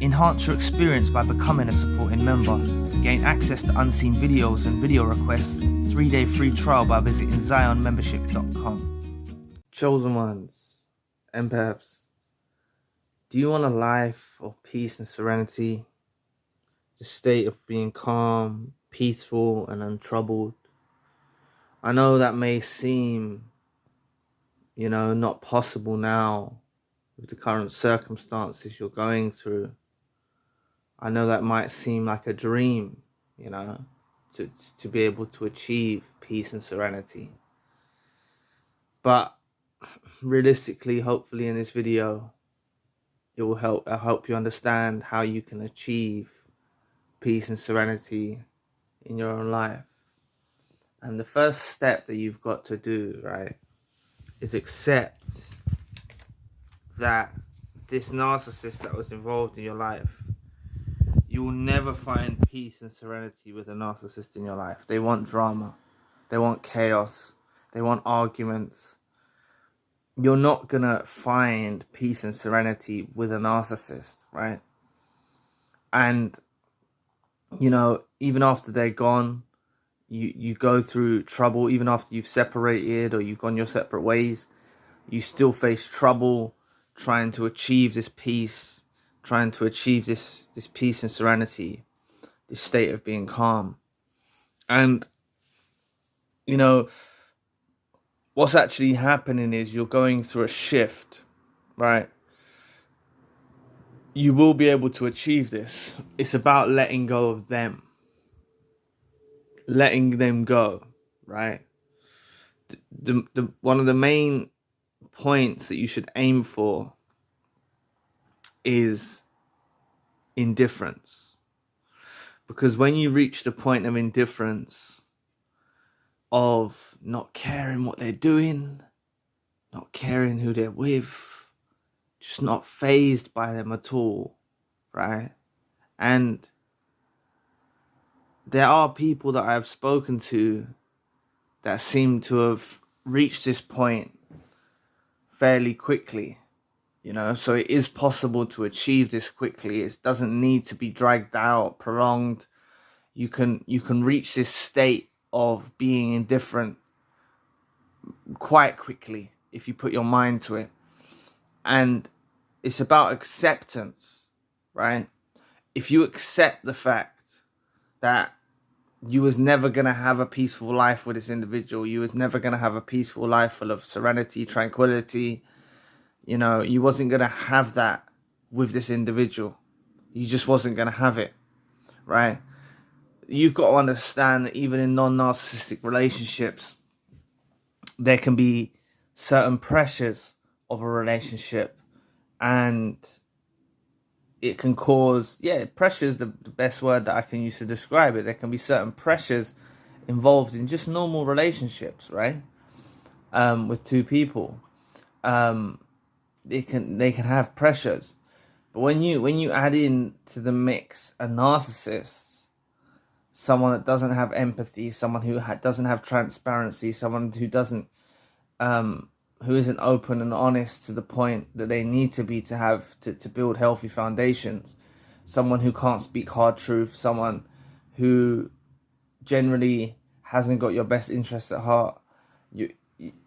Enhance your experience by becoming a supporting member. Gain access to unseen videos and video requests. 3-day free trial by visiting zionmembership.com. Chosen ones, empaths, do you want a life of peace and serenity? The state of being calm, peaceful, and untroubled? I know that may seem, not possible now with the current circumstances you're going through. I know that might seem like a dream, to be able to achieve peace and serenity. But realistically, hopefully in this video, I'll help you understand how you can achieve peace and serenity in your own life. And the first step that you've got to do, right, is accept that this narcissist that was involved in your life, you will never find peace and serenity with a narcissist in your life. They want drama. They want chaos. They want arguments. You're not going to find peace and serenity with a narcissist, right? And, even after they're gone, you go through trouble. Even after you've separated or you've gone your separate ways, you still face trouble trying to achieve this peace, trying to achieve this peace and serenity, this state of being calm. And, what's actually happening is you're going through a shift, right? You will be able to achieve this. It's about letting go of them. Letting them go, right? The one of the main points that you should aim for is indifference. Because when you reach the point of indifference, of not caring what they're doing, not caring who they're with, just not fazed by them at all, right? And there are people that I've spoken to that seem to have reached this point fairly quickly, so it is possible to achieve this quickly. It doesn't need to be dragged out, prolonged. You can reach this state of being indifferent quite quickly if you put your mind to it. And it's about acceptance, right? If you accept the fact that you was never going to have a peaceful life with this individual, you was never going to have a peaceful life full of serenity, tranquility, you wasn't going to have that with this individual. You just wasn't going to have it, right? You've got to understand that even in non-narcissistic relationships, there can be certain pressures of a relationship, and it can cause, pressure is the best word that I can use to describe it. There can be certain pressures involved in just normal relationships, right? With two people, they can have pressures. But when you add in to the mix a narcissist, someone that doesn't have empathy, someone who doesn't have transparency, someone who doesn't, who isn't open and honest to the point that they need to be to build healthy foundations, someone who can't speak hard truth, someone who generally hasn't got your best interests at heart, you're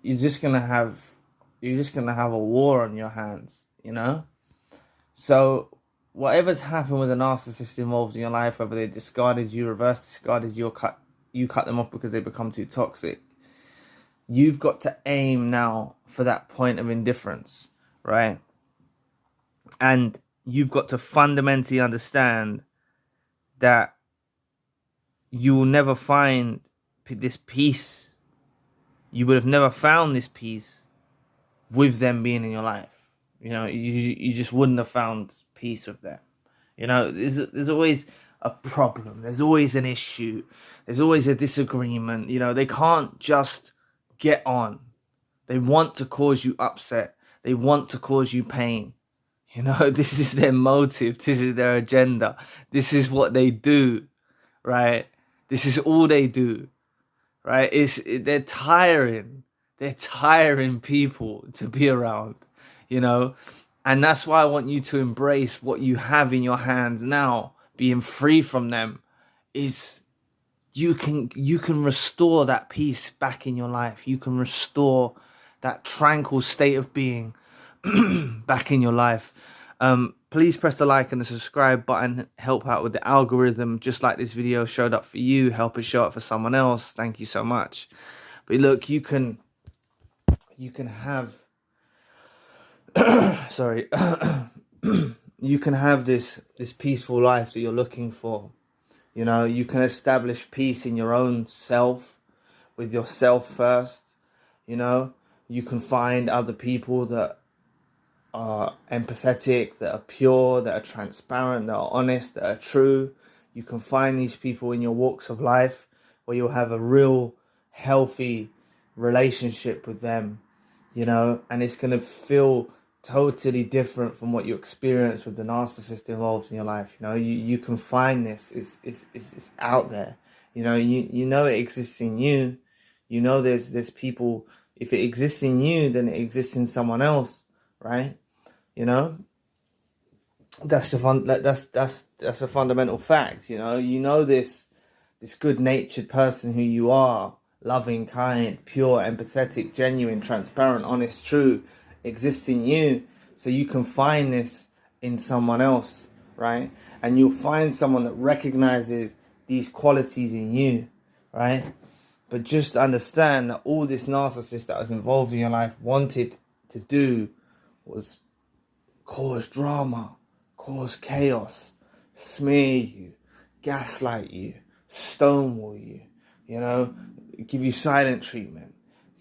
just gonna have a war on your hands, So whatever's happened with a narcissist involved in your life, whether they discarded you, reverse discarded you, or you cut them off because they become too toxic, you've got to aim now for that point of indifference, right? And you've got to fundamentally understand that you will never find this peace. You would have never found this peace with them being in your life. You just wouldn't have found peace with them. There's always a problem. There's always an issue. There's always a disagreement. They can't just get on. They want to cause you upset. They want to cause you pain. This is their motive. This is their agenda. This is what they do, right? This is all they do, right? They're tiring. They're tiring people to be around, And that's why I want you to embrace what you have in your hands now, being free from them. Is you can restore that peace back in your life. You can restore that tranquil state of being back in your life. Please press the like and the subscribe button. Help out with the algorithm, just like this video showed up for you. Help it show up for someone else. Thank you so much. But look, you can have sorry you can have this peaceful life that you're looking for. You know, you can establish peace in your own self, with yourself first. You know, you can find other people that are empathetic, that are pure, that are transparent, that are honest, that are true. You can find these people in your walks of life where you'll have a real healthy relationship with them, you know, and it's going to feel totally different from what you experience with the narcissist involved in your life. You know, you can find this. It's out there. You know, you know it exists in you. You know there's people. If it exists in you, then it exists in someone else, right? You know, that's a fundamental fact. You know this good-natured person who you are, loving, kind, pure, empathetic, genuine, transparent, honest, true, exists in you. So you can find this in someone else, right? And you'll find someone that recognizes these qualities in you, right? But just understand that all this narcissist that was involved in your life wanted to do was cause drama, cause chaos, smear you, gaslight you, stonewall you, you know, give you silent treatment,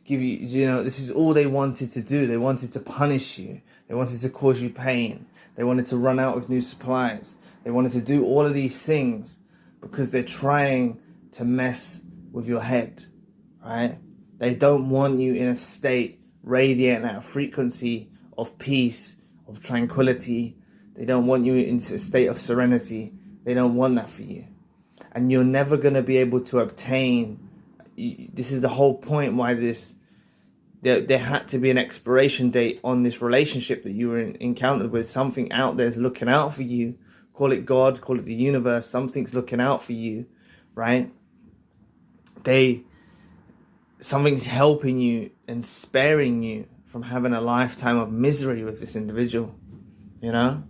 give you, you know, this is all they wanted to do. They wanted to punish you. They wanted to cause you pain. They wanted to run out with new supplies. They wanted to do all of these things because they're trying to mess with your head, right? They don't want you in a state radiating at a frequency of peace, of tranquility. They don't want you into a state of serenity. They don't want that for you. And you're never going to be able to obtain. This is the whole point why there had to be an expiration date on this relationship that you were encountered with. Something out there is looking out for you. Call it God, call it the universe. Something's looking out for you, right? Something's helping you and sparing you from having a lifetime of misery with this individual, you know?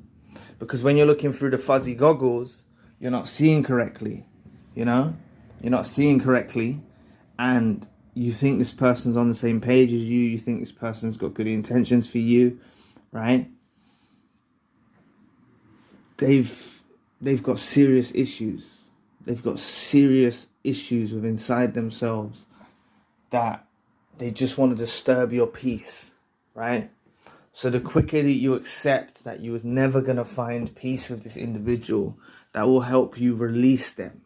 Because when you're looking through the fuzzy goggles, you're not seeing correctly, you know? You're not seeing correctly, and you think this person's on the same page as you. You think this person's got good intentions for you, right? They've got serious issues. They've got serious issues with inside themselves that they just want to disturb your peace, right? So the quicker that you accept that you was never going to find peace with this individual, that will help you release them.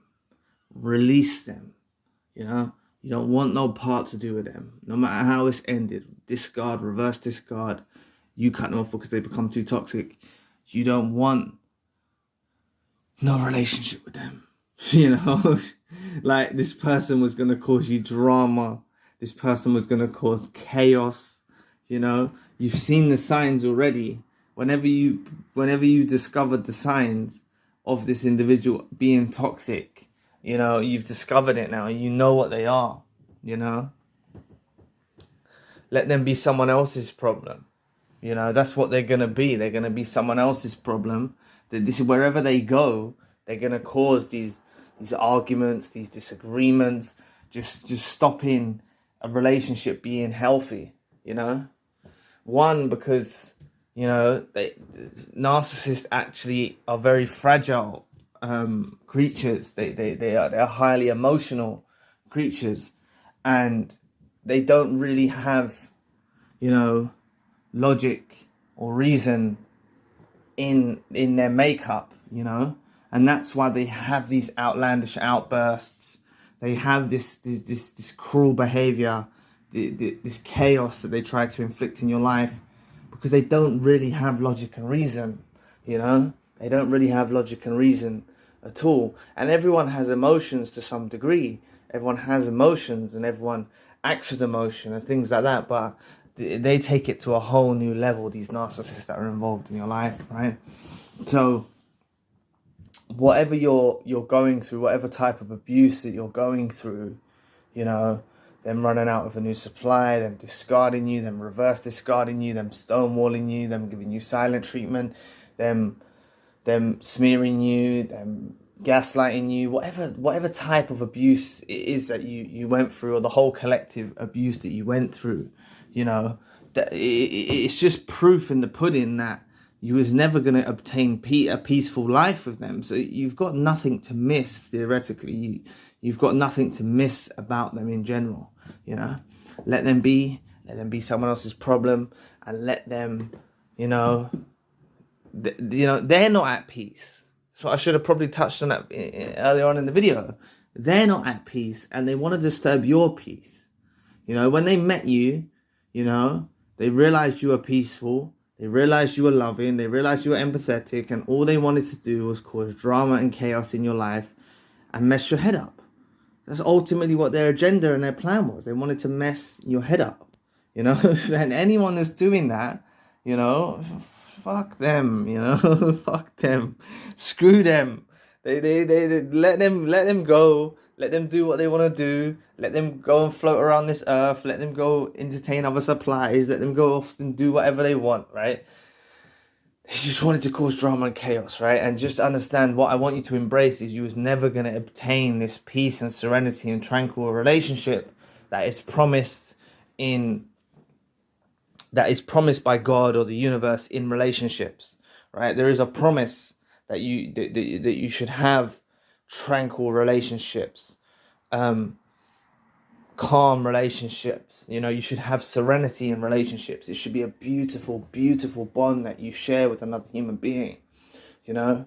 Release them, you know? You don't want no part to do with them. No matter how it's ended, discard, reverse discard, you cut them off because they become too toxic. You don't want no relationship with them. You know, like this person was going to cause you drama. This person was going to cause chaos. You know, you've seen the signs already. Whenever you discovered the signs of this individual being toxic, you know, you've discovered it now. You know what they are, you know. Let them be someone else's problem. You know, that's what they're going to be. They're going to be someone else's problem. This is wherever they go, they're going to cause these arguments, these disagreements, just stopping a relationship being healthy, you know. One, because, you know, narcissists actually are very fragile creatures. They are highly emotional creatures, and they don't really have, you know, logic or reason in their makeup, you know, and that's why they have these outlandish outbursts. They have this cruel behavior, this chaos that they try to inflict in your life, because they don't really have logic and reason, you know. They don't really have logic and reason at all. And everyone has emotions to some degree. Everyone has emotions and everyone acts with emotion and things like that. But they take it to a whole new level, these narcissists that are involved in your life, right? So whatever you're going through, whatever type of abuse that you're going through, you know, them running out of a new supply, them discarding you, them reverse discarding you, them stonewalling you, them giving you silent treatment, them smearing you, them gaslighting you, whatever type of abuse it is that you went through, or the whole collective abuse that you went through, you know, that it's just proof in the pudding that you was never going to obtain a peaceful life with them. So you've got nothing to miss, theoretically. You've got nothing to miss about them in general, you know. Let them be someone else's problem, and let them, you know, they're not at peace. So I should have probably touched on that earlier on in the video. They're not at peace, and they want to disturb your peace. You know, when they met you, you know, they realized you were peaceful. They realized you were loving. They realized you were empathetic. And all they wanted to do was cause drama and chaos in your life and mess your head up. That's ultimately what their agenda and their plan was. They wanted to mess your head up, you know. And anyone that's doing that, you know, fuck them, you know. Fuck them. Screw them. They let them go. Let them do what they want to do. Let them go and float around this earth. Let them go entertain other supplies. Let them go off and do whatever they want, right? They just wanted to cause drama and chaos, right? And just understand, what I want you to embrace is you was never going to obtain this peace and serenity and tranquil relationship that is promised by God or the universe in relationships, right? There is a promise that you should have tranquil relationships, calm relationships. You know, you should have serenity in relationships. It should be a beautiful, beautiful bond that you share with another human being, you know,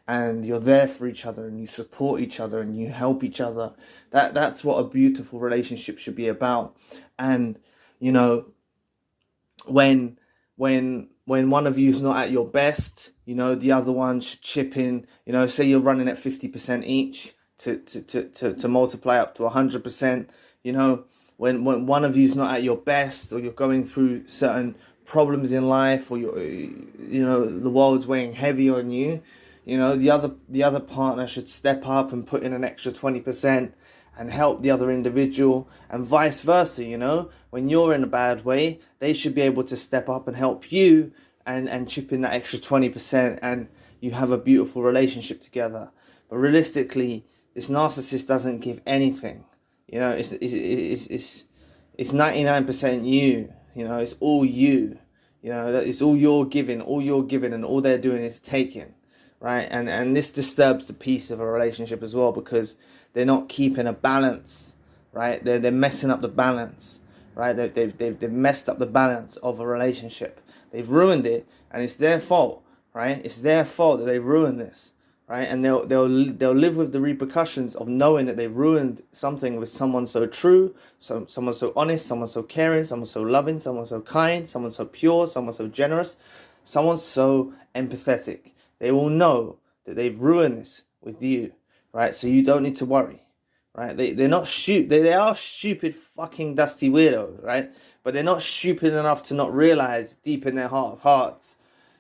and you're there for each other, and you support each other, and you help each other. That's what a beautiful relationship should be about. And, you know, when one of you is not at your best, you know, the other one should chip in. You know, say you're running at 50% each to multiply up to 100%. You know, when one of you is not at your best, or you're going through certain problems in life, or you know, the world's weighing heavy on you, you know, the other partner should step up and put in an extra 20% and help the other individual, and vice versa. You know, when you're in a bad way, they should be able to step up and help you and chip in that extra 20%, and you have a beautiful relationship together. But realistically, this narcissist doesn't give anything. You know, it's 99% you. You know, it's all you. You know, it's all you're giving, and all they're doing is taking, right? And this disturbs the peace of a relationship as well, because they're not keeping a balance, right? They're messing up the balance, right? They've messed up the balance of a relationship. They've ruined it, and it's their fault, right? It's their fault that they ruined this, right? And they'll live with the repercussions of knowing that they ruined something with someone so true, someone so honest, someone so caring, someone so loving, someone so kind, someone so pure, someone so generous, someone so empathetic. They will know that they've ruined this with you, right? So you don't need to worry, right? They're not stupid. They are stupid fucking dusty weirdos, right? But they're not stupid enough to not realize deep in their heart of hearts,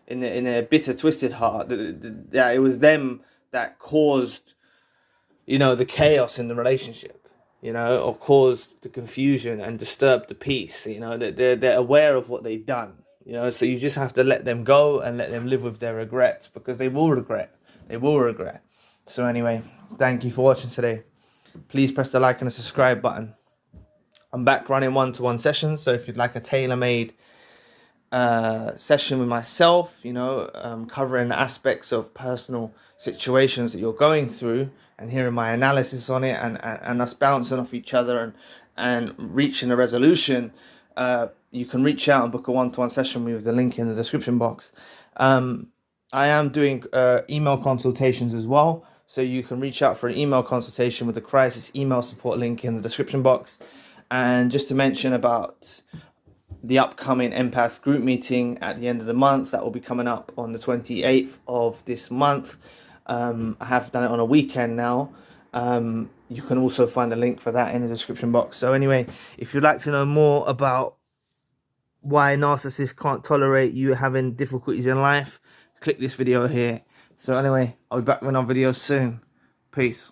in their bitter, twisted heart, that it was them that caused, you know, the chaos in the relationship, you know, or caused the confusion and disturbed the peace. You know, that they're aware of what they've done, you know. So you just have to let them go and let them live with their regrets, because they will regret. They will regret. So anyway, thank you for watching today. Please press the like and the subscribe button. I'm back running one-to-one sessions, so if you'd like a tailor-made session with myself, you know, covering aspects of personal situations that you're going through, and hearing my analysis on it, and us bouncing off each other and reaching a resolution, you can reach out and book a one-to-one session with the link in the description box. I am doing email consultations as well, so you can reach out for an email consultation with the crisis email support link in the description box. And just to mention about the upcoming empath group meeting at the end of the month, that will be coming up on the 28th of this month. I have done it on a weekend now. You can also find a link for that in the description box. So anyway, if you'd like to know more about why narcissists can't tolerate you having difficulties in life, click this video here. So anyway, I'll be back with another video soon. Peace.